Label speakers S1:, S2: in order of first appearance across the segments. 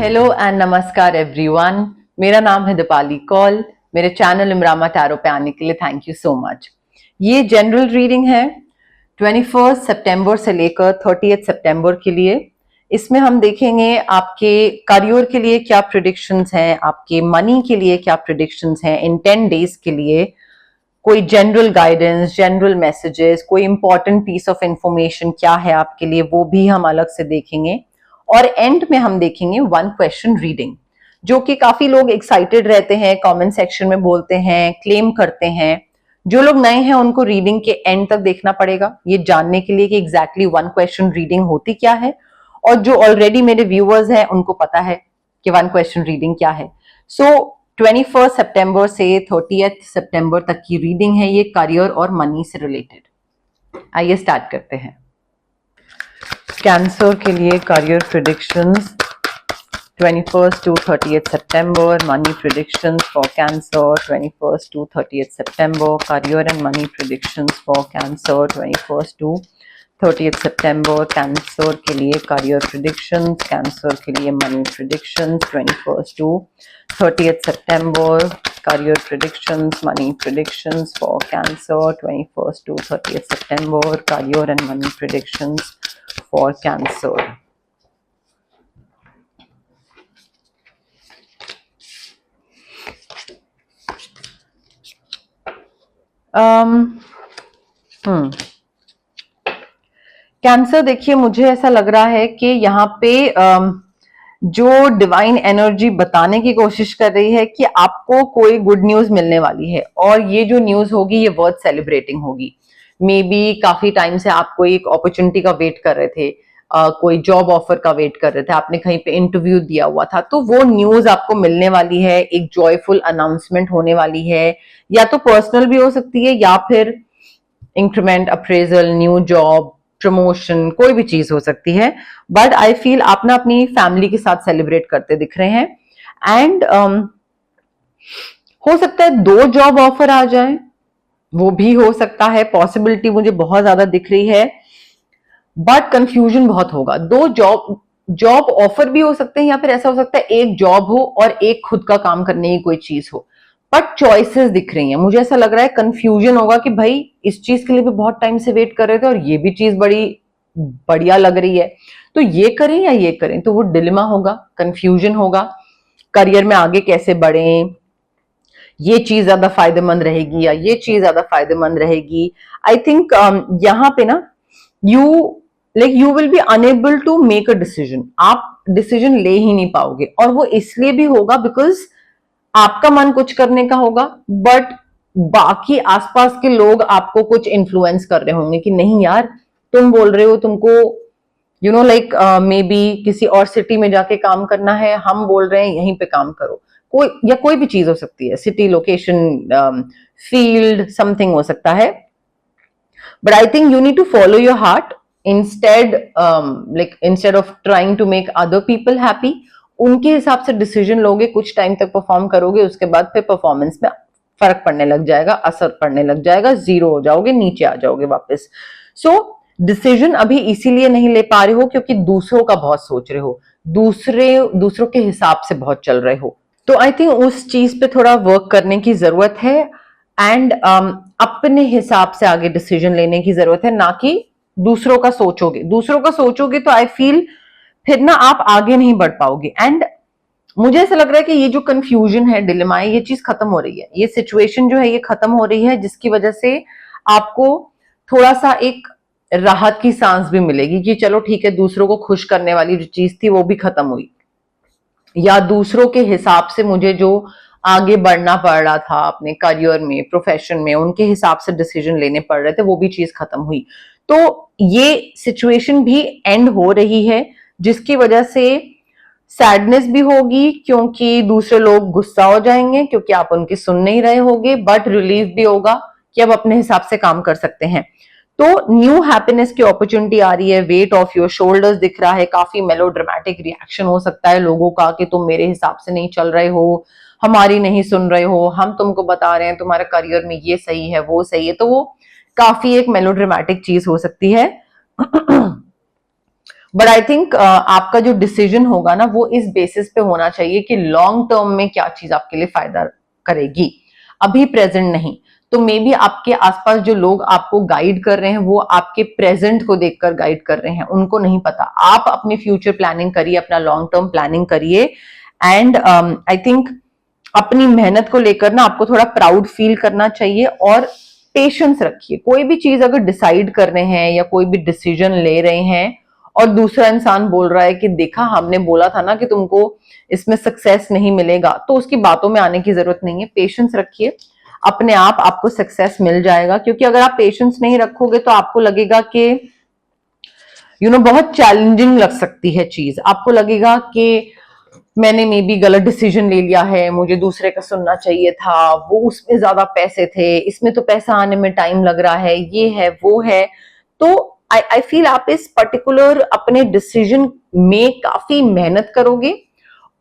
S1: Hello and नमस्कार everyone. मेरा नाम है दीपाली कौल। मेरे चैनल इमरामा टैरो पे आने के लिए थैंक यू सो मच। ये जनरल रीडिंग है 21 सितंबर से लेकर 30 सितंबर के लिए। इसमें हम देखेंगे आपके करियर के लिए क्या प्रेडिक्शंस हैं, आपके मनी के लिए क्या प्रेडिक्शंस हैं इन 10 डेज के लिए, कोई जनरल गाइडेंस, जनरल मैसेजेस, कोई इंपॉर्टेंट पीस ऑफ इंफॉर्मेशन क्या है आपके लिए, वो भी हम अलग से देखेंगे। और एंड में हम देखेंगे 1 क्वेश्चन रीडिंग, जो कि काफी लोग एक्साइटेड रहते हैं, कमेंट सेक्शन में बोलते हैं, क्लेम करते हैं। जो लोग नए हैं उनको रीडिंग के एंड तक देखना पड़ेगा ये जानने के लिए कि एग्जैक्टली 1 क्वेश्चन रीडिंग होती क्या है। और जो ऑलरेडी मेरे व्यूअर्स हैं उनको पता है कि 1 क्वेश्चन रीडिंग क्या है। सो 21 सितंबर से 30 सितंबर तक की रीडिंग है ये, करियर और मनी से रिलेटेड। आइए स्टार्ट करते हैं। कैंसर के लिए career predictions 21 to 30th September, money predictions for Cancer 21st to 30th September, career and money predictions for Cancer 21st to 30th September, Cancer के लिए career predictions, Cancer के लिए money predictions 21st to 30th September, career predictions, money predictions for Cancer 21st to 30th September, career and money predictions for Cancer. Cancer, देखिए मुझे ऐसा लग रहा है कि यहाँ पे जो डिवाइन एनर्जी बताने की कोशिश कर रही है कि आपको कोई गुड न्यूज मिलने वाली है, और ये जो न्यूज होगी ये वर्थ सेलिब्रेटिंग होगी। मे बी काफी टाइम से आप कोई एक अपॉर्चुनिटी का वेट कर रहे थे, कोई जॉब ऑफर का वेट कर रहे थे, आपने कहीं पे इंटरव्यू दिया हुआ था, तो वो न्यूज आपको मिलने वाली है, एक जॉयफुल अनाउंसमेंट होने वाली है। या तो पर्सनल भी हो सकती है या फिर increment, appraisal, new job, promotion, कोई भी चीज हो सकती है। बट आई फील आप ना अपनी फैमिली के साथ सेलिब्रेट करते दिख रहे हैं। एंड हो सकता है 2 जॉब ऑफर आ जाए, वो भी हो सकता है, पॉसिबिलिटी मुझे बहुत ज्यादा दिख रही है। बट कंफ्यूजन बहुत होगा। 2 जॉब ऑफर भी हो सकते हैं, या फिर ऐसा हो सकता है एक जॉब हो और एक खुद का काम करने की कोई चीज हो। बट चॉइसेस दिख रही हैं। मुझे ऐसा लग रहा है कंफ्यूजन होगा कि भाई इस चीज के लिए भी बहुत टाइम से वेट कर रहे थे और ये भी चीज बड़ी बढ़िया लग रही है, तो ये करें या ये करें, तो वो डिलेमा होगा, कंफ्यूजन होगा। करियर में आगे कैसे बढ़ें, ये चीज ज्यादा फायदेमंद रहेगी या ये चीज ज्यादा फायदेमंद रहेगी। आई थिंक यहाँ पे ना you will be unable to make a decision. आप डिसीजन ले ही नहीं पाओगे, और वो इसलिए भी होगा बिकॉज आपका मन कुछ करने का होगा, बट बाकी आसपास के लोग आपको कुछ इन्फ्लुएंस कर रहे होंगे कि नहीं यार, तुम बोल रहे हो तुमको लाइक मे बी किसी और सिटी में जाके काम करना है, हम बोल रहे हैं यहीं पे काम करो। कोई भी चीज हो सकती है, सिटी, लोकेशन, फील्ड, समथिंग हो सकता है। But I think you need to follow your heart instead of trying to make other people happy। उनके हिसाब से डिसीजन लोगे, कुछ टाइम तक परफॉर्म करोगे, उसके बाद फिर परफॉर्मेंस में फर्क पड़ने लग जाएगा, असर पड़ने लग जाएगा, जीरो हो जाओगे, नीचे आ जाओगे वापस। सो डिसीजन अभी इसीलिए नहीं ले पा रहे हो क्योंकि दूसरों का बहुत सोच रहे हो, दूसरों के हिसाब से बहुत चल रहे हो। तो आई थिंक उस चीज पे थोड़ा वर्क करने की जरूरत है। एंड अपने हिसाब से आगे डिसीजन लेने की जरूरत है, ना कि दूसरों का सोचोगे तो आई फील फिर ना आप आगे नहीं बढ़ पाओगे। एंड मुझे ऐसा लग रहा है कि ये जो कंफ्यूजन है, डिलेमा है, ये चीज खत्म हो रही है, ये सिचुएशन जो है ये खत्म हो रही है, जिसकी वजह से आपको थोड़ा सा एक राहत की सांस भी मिलेगी कि चलो ठीक है, दूसरों को खुश करने वाली जो चीज थी वो भी खत्म हुई, या दूसरों के हिसाब से मुझे जो आगे बढ़ना पड़ रहा था अपने करियर में, प्रोफेशन में, उनके हिसाब से डिसीजन लेने पड़ रहे थे, वो भी चीज खत्म हुई। तो ये सिचुएशन भी एंड हो रही है, जिसकी वजह से सैडनेस भी होगी क्योंकि दूसरे लोग गुस्सा हो जाएंगे क्योंकि आप उनकी सुन नहीं रहे होगे, बट रिलीफ भी होगा कि अब अपने हिसाब से काम कर सकते हैं। तो न्यू हैप्पीनेस की अपॉर्चुनिटी आ रही है, वेट ऑफ योर शोल्डर्स दिख रहा है, काफी मेलोड्रामेटिक रिएक्शन हो सकता है लोगों का कि तुम मेरे हिसाब से नहीं चल रहे हो, हमारी नहीं सुन रहे हो, हम तुमको बता रहे हैं तुम्हारे करियर में ये सही है वो सही है, तो वो काफी एक मेलोड्रामेटिक चीज हो सकती है। बट आई थिंक आपका जो डिसीजन होगा ना वो इस बेसिस पे होना चाहिए कि लॉन्ग टर्म में क्या चीज आपके लिए फायदा करेगी, अभी प्रेजेंट नहीं। तो मे बी आपके आसपास जो लोग आपको गाइड कर रहे हैं वो आपके प्रेजेंट को देखकर गाइड कर रहे हैं, उनको नहीं पता। आप अपनी फ्यूचर प्लानिंग करिए, अपना लॉन्ग टर्म प्लानिंग करिए। एंड आई थिंक अपनी मेहनत को लेकर ना आपको थोड़ा प्राउड फील करना चाहिए और पेशेंस रखिए। कोई भी चीज अगर डिसाइड कर रहे हैं या कोई भी डिसीजन ले रहे हैं और दूसरा इंसान बोल रहा है कि देखा हमने बोला था ना कि तुमको इसमें सक्सेस नहीं मिलेगा, तो उसकी बातों में आने की जरूरत नहीं है। पेशेंस रखिए, अपने आप आपको सक्सेस मिल जाएगा। क्योंकि अगर आप पेशेंस नहीं रखोगे तो आपको लगेगा कि बहुत चैलेंजिंग लग सकती है चीज। आपको लगेगा कि मैंने मे बी गलत डिसीजन ले लिया है, मुझे दूसरे का सुनना चाहिए था, वो उसमें ज्यादा पैसे थे, इसमें तो पैसा आने में टाइम लग रहा है, ये है वो है। तो आई फील आप इस पर्टिकुलर अपने डिसीजन में काफी मेहनत करोगे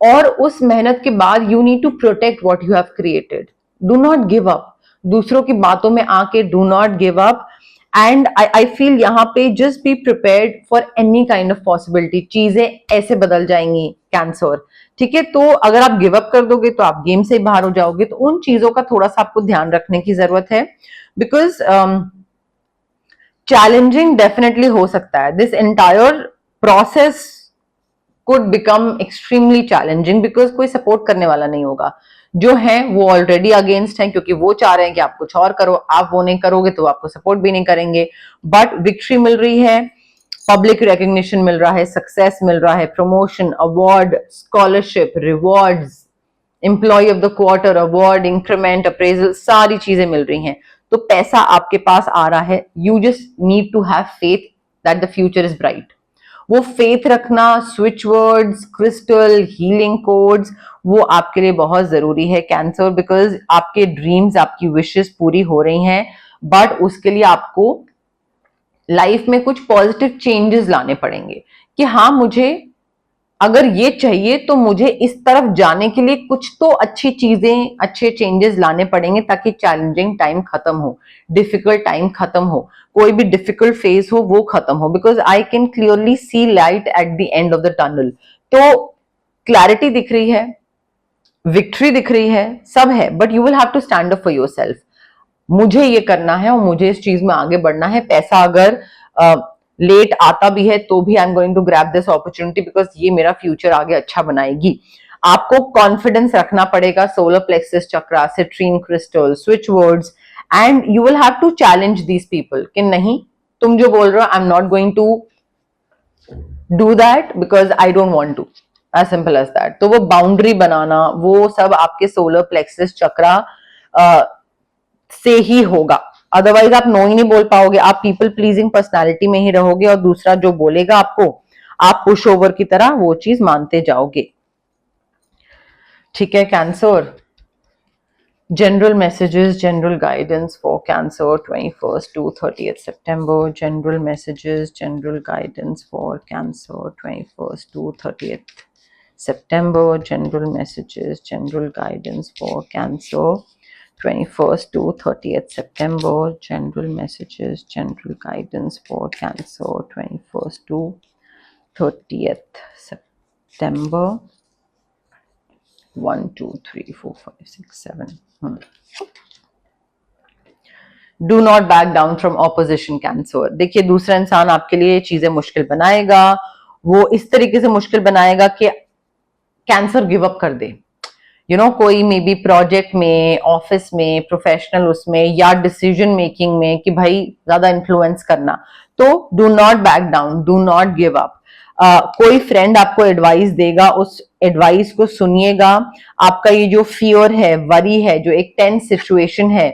S1: और उस मेहनत के बाद you need to protect what you have created. Do not give up, दूसरों की बातों में आके do not give up. And I feel यहाँ पे just be prepared for any kind of possibility. चीजें ऐसे बदल जाएंगी कैंसर, ठीक है। तो अगर आप गिव अप कर दोगे तो आप गेम से बाहर हो जाओगे। तो उन चीजों का थोड़ा सा आपको ध्यान रखने की जरूरत है, बिकॉज चैलेंजिंग डेफिनेटली हो सकता है। This entire process could become extremely challenging because कोई सपोर्ट करने वाला नहीं होगा। जो है वो ऑलरेडी अगेंस्ट है, क्योंकि वो चाह रहे हैं कि आप कुछ और करो, आप वो नहीं करोगे तो आपको सपोर्ट भी नहीं करेंगे। बट विक्ट्री मिल रही है, पब्लिक रिकग्निशन मिल रहा है, सक्सेस मिल रहा है, promotion, award, scholarship, rewards, employee of the quarter award, increment, appraisal, सारी चीजें मिल रही हैं। तो पैसा आपके पास आ रहा है। You just need to have faith that the future is bright. वो फेथ रखना, switch words, crystal, healing codes, वो आपके लिए बहुत जरूरी है कैंसर। बिकॉज आपके ड्रीम्स, आपकी विशेस पूरी हो रही हैं, बट उसके लिए आपको लाइफ में कुछ पॉजिटिव चेंजेस लाने पड़ेंगे कि हाँ मुझे अगर ये चाहिए तो मुझे इस तरफ जाने के लिए कुछ तो अच्छी चीजें, अच्छे चेंजेस लाने पड़ेंगे ताकि चैलेंजिंग टाइम खत्म हो, डिफिकल्ट टाइम खत्म हो, कोई भी डिफिकल्ट फेज हो वो खत्म हो। Because I can clearly see light at the end of the tunnel. तो क्लैरिटी दिख रही है, विक्ट्री दिख रही है, सब है, but you will have to stand up for yourself. मुझे ये करना है और मुझे इस चीज में आगे बढ़ना है। पैसा अगर लेट आता भी है तो भी I am going to grab this opportunity because ये मेरा फ्यूचर आगे अच्छा बनाएगी। आपको कॉन्फिडेंस रखना पड़ेगा। Solar plexus chakra, citrine crystal, switch words, and you will have to challenge these people कि नहीं, तुम जो बोल रहे हो I am not going to do that because I don't want to, as simple as that. तो वो बाउंड्री बनाना, वो सब आपके सोलर प्लेक्सस चक्रा से ही होगा। अदरवाइज आप नो ही नहीं बोल पाओगे। आप पीपल प्लीजिंग पर्सनालिटी में ही रहोगे और दूसरा जो बोलेगा आपको, आप पुश ओवर की तरह वो चीज मानते जाओगे। ठीक है cancer, general messages, general guidance for Cancer 21st to 30th September. General messages, general guidance for Cancer 21st to 30th September. General messages, general guidance for Cancer 21st to 30th September. General messages, general guidance for Cancer 21st to 30th September. 1 2 3 4 5 6 7. Do not back down from opposition cancer. देखिए दूसरा इंसान आपके लिए चीजें मुश्किल बनाएगा, वो इस तरीके से मुश्किल बनाएगा कि कैंसर गिव अप कर दे। कोई मे बी प्रोजेक्ट में, ऑफिस में, प्रोफेशनल उसमें, या डिसीजन मेकिंग में कि भाई ज्यादा इन्फ्लुएंस करना। तो do not back down, do not give up. कोई फ्रेंड आपको एडवाइस देगा, उस एडवाइस को सुनिएगा। आपका ये जो फियर है, वरी है, जो एक टेंस सिचुएशन है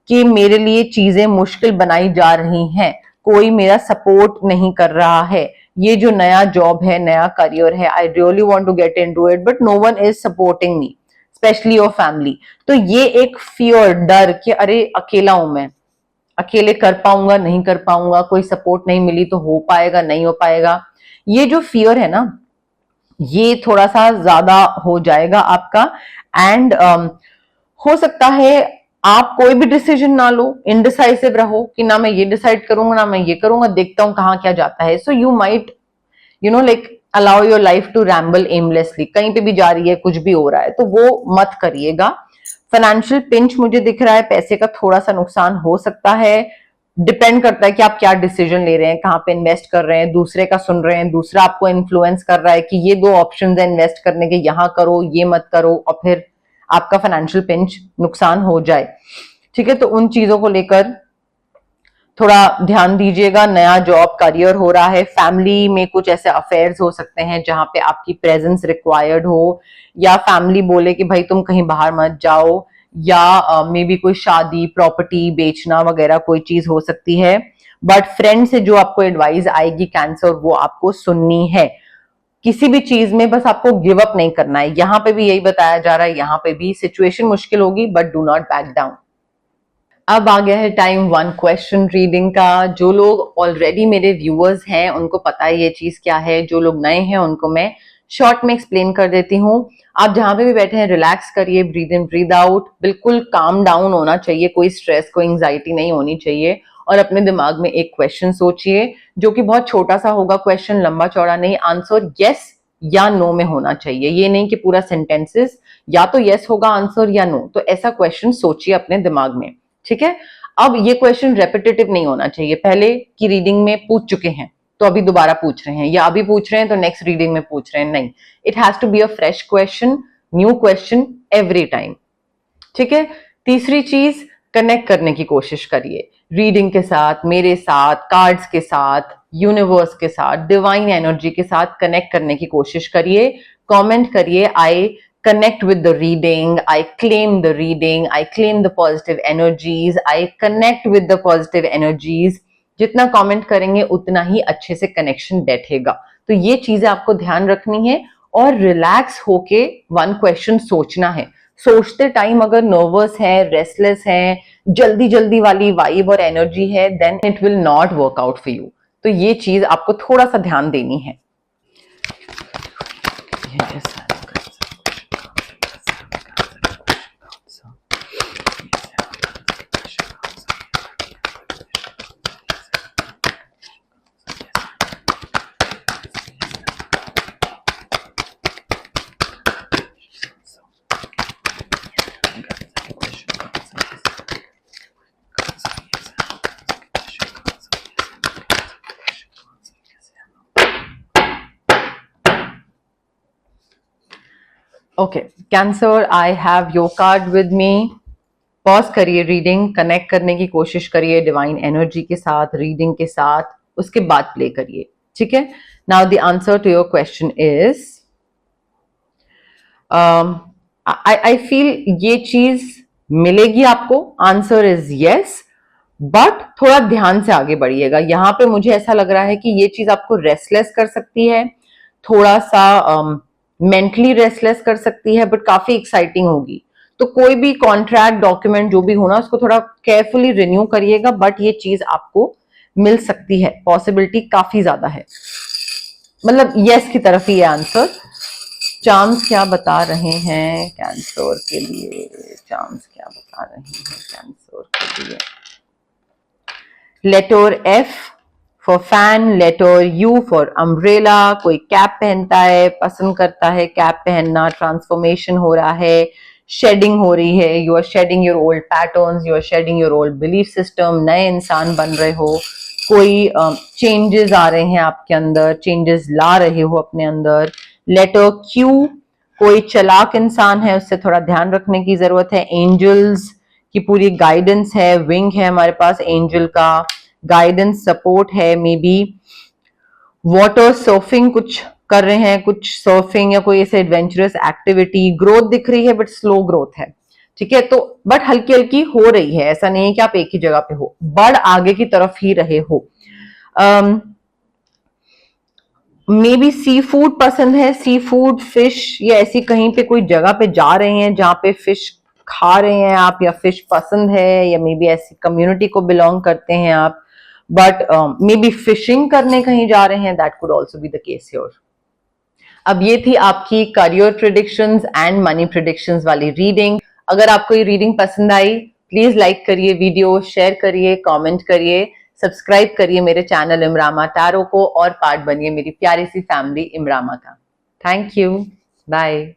S1: कि मेरे लिए चीजें मुश्किल बनाई जा रही हैं, कोई मेरा सपोर्ट नहीं कर रहा है, ये जो नया जॉब है, नया करियर है, I really want to get into it but no one is supporting me, especially your family. तो ये एक फियर, डर कि अरे अकेला हूं मैं, अकेले कर पाऊंगा नहीं कर पाऊंगा, कोई सपोर्ट नहीं मिली तो हो पाएगा नहीं हो पाएगा, ये जो फियर है ना, ये थोड़ा सा ज्यादा हो जाएगा आपका। एंड हो सकता है आप कोई भी डिसीजन ना लो, इनडिसाइसिव रहो कि ना मैं ये डिसाइड करूंगा ना मैं ये करूंगा, देखता हूं कहां क्या जाता है। So you might you know like allow your life to ramble aimlessly, कहीं पे भी जा रही है, कुछ भी हो रहा है, तो वो मत करिएगा। फाइनेंशियल पिंच मुझे दिख रहा है, पैसे का थोड़ा सा नुकसान हो सकता है, डिपेंड करता है कि आप क्या डिसीजन ले रहे हैं, कहाँ पे इन्वेस्ट कर रहे हैं, दूसरे का सुन रहे हैं, दूसरा आपको इन्फ्लुएंस कर रहा है कि ये 2 ऑप्शंस है इन्वेस्ट करने के, यहां करो, ये मत करो, और फिर आपका फाइनेंशियल पिंच नुकसान हो जाए। ठीक है, तो उन चीजों को लेकर थोड़ा ध्यान दीजिएगा। नया जॉब करियर हो रहा है, फैमिली में कुछ ऐसे अफेयर्स हो सकते हैं जहां पे आपकी प्रेजेंस रिक्वायर्ड हो, या फैमिली बोले कि भाई तुम कहीं बाहर मत जाओ, या मे बी कोई शादी, प्रॉपर्टी बेचना वगैरह कोई चीज हो सकती है। बट फ्रेंड से जो आपको एडवाइस आएगी कैंसर, वो आपको सुननी है। किसी भी चीज में बस आपको गिव अप नहीं करना है। यहां पे भी यही बताया जा रहा है, यहां पे भी सिचुएशन मुश्किल होगी but do not back down. अब आ गया है टाइम 1 क्वेश्चन रीडिंग का। जो लोग ऑलरेडी मेरे व्यूअर्स हैं उनको पता है ये चीज क्या है, जो लोग नए हैं उनको मैं शॉर्ट में एक्सप्लेन कर देती हूँ। आप जहां पे भी बैठे हैं रिलैक्स करिए, ब्रीद इन ब्रीद आउट, बिल्कुल काम डाउन होना चाहिए, कोई स्ट्रेस कोई एंजाइटी नहीं होनी चाहिए, और अपने दिमाग में एक क्वेश्चन सोचिए जो कि बहुत छोटा सा होगा क्वेश्चन, लंबा चौड़ा नहीं। आंसर यस या नो में होना चाहिए, ये नहीं कि पूरा सेंटेंसेस या तो यस होगा आंसर या नो। तो ऐसा क्वेश्चन सोचिए अपने दिमाग में, ठीक है। अब ये क्वेश्चन रेपिटेटिव नहीं होना चाहिए, पहले की रीडिंग में पूछ चुके हैं तो अभी दोबारा पूछ रहे हैं, या अभी पूछ रहे हैं तो नेक्स्ट रीडिंग में पूछ रहे हैं, नहीं। It has to be a fresh question, new question every time, ठीक है। तीसरी चीज, कनेक्ट करने की कोशिश करिए रीडिंग के साथ, मेरे साथ, कार्ड्स के साथ, यूनिवर्स के साथ, डिवाइन एनर्जी के साथ कनेक्ट करने की कोशिश करिए। कमेंट करिए, आई connect with the reading, I claim the reading, I claim the positive energies, I connect with the positive energies। जितना कमेंट करेंगे उतना ही अच्छे से कनेक्शन बैठेगा। तो ये चीजें आपको ध्यान रखनी है, और रिलैक्स होके 1 क्वेश्चन सोचना है। सोचते टाइम अगर नर्वस है, रेस्टलेस है, जल्दी जल्दी वाली वाइब और एनर्जी है, then it will not work out for you. तो ये चीज आपको थोड़ा सा ध्यान देनी है। Okay cancer, I have your card with me. Pause करिए रीडिंग, कनेक्ट करने की कोशिश करिए डिवाइन एनर्जी के साथ, रीडिंग के साथ, उसके बाद प्ले करिए, ठीक है। Now the answer to your question is, I feel ये चीज मिलेगी आपको। आंसर इज यस, बट थोड़ा ध्यान से आगे बढ़िएगा। यहां पे मुझे ऐसा लग रहा है कि ये चीज आपको रेस्टलेस कर सकती है, थोड़ा सा मेंटली रेस्टलेस कर सकती है, बट काफी एक्साइटिंग होगी। तो कोई भी कॉन्ट्रैक्ट, डॉक्यूमेंट जो भी होना, उसको थोड़ा केयरफुली रिन्यू करिएगा, बट ये चीज आपको मिल सकती है, पॉसिबिलिटी काफी ज्यादा है, मतलब यस की तरफ ही है आंसर। चार्म्स क्या बता रहे हैं कैंसर के लिए, चार्म्स क्या बता रहे हैं कैंसर के लिए। Letter F for fan, letter U for umbrella. कोई कैप पहनता है, पसंद करता है कैप पहनना, ट्रांसफॉर्मेशन हो रहा है, शेडिंग हो रही है, you are shedding your old patterns, you are shedding your old belief system, नए इंसान बन रहे हो, कोई चेंजेस आ रहे हैं आपके अंदर, चेंजेस ला रहे हो अपने अंदर। लेटर क्यू, कोई चालाक इंसान है, उससे थोड़ा ध्यान रखने की जरूरत है। एंजल्स की पूरी गाइडेंस है, विंग है हमारे पास एंजल का, गाइडेंस सपोर्ट है। मे बी वाटर सर्फिंग कुछ कर रहे हैं, कुछ सर्फिंग या कोई ऐसे एडवेंचरस एक्टिविटी। ग्रोथ दिख रही है बट स्लो ग्रोथ है, ठीक है। तो बट हल्की हल्की हो रही है, ऐसा नहीं है कि आप एक ही जगह पे हो, बढ़ आगे की तरफ ही रहे हो। मे बी सी फूड पसंद है, सी फूड, फिश, या ऐसी कहीं पे कोई जगह पे जा रहे हैं जहां पे फिश खा रहे हैं आप, या फिश पसंद है, या मे बी ऐसी कम्युनिटी को बिलोंग करते हैं आप, बट मे बी फिशिंग करने कहीं जा रहे हैं, that could also be the case your. अब ये थी आपकी career predictions and money predictions वाली रीडिंग। अगर आपको ये रीडिंग पसंद आई, प्लीज लाइक करिए वीडियो, शेयर करिए, कमेंट करिए, सब्सक्राइब करिए मेरे चैनल इमरामा टैरो को और पार्ट बनिए मेरी प्यारी सी फैमिली इमरामा का। Thank you, bye.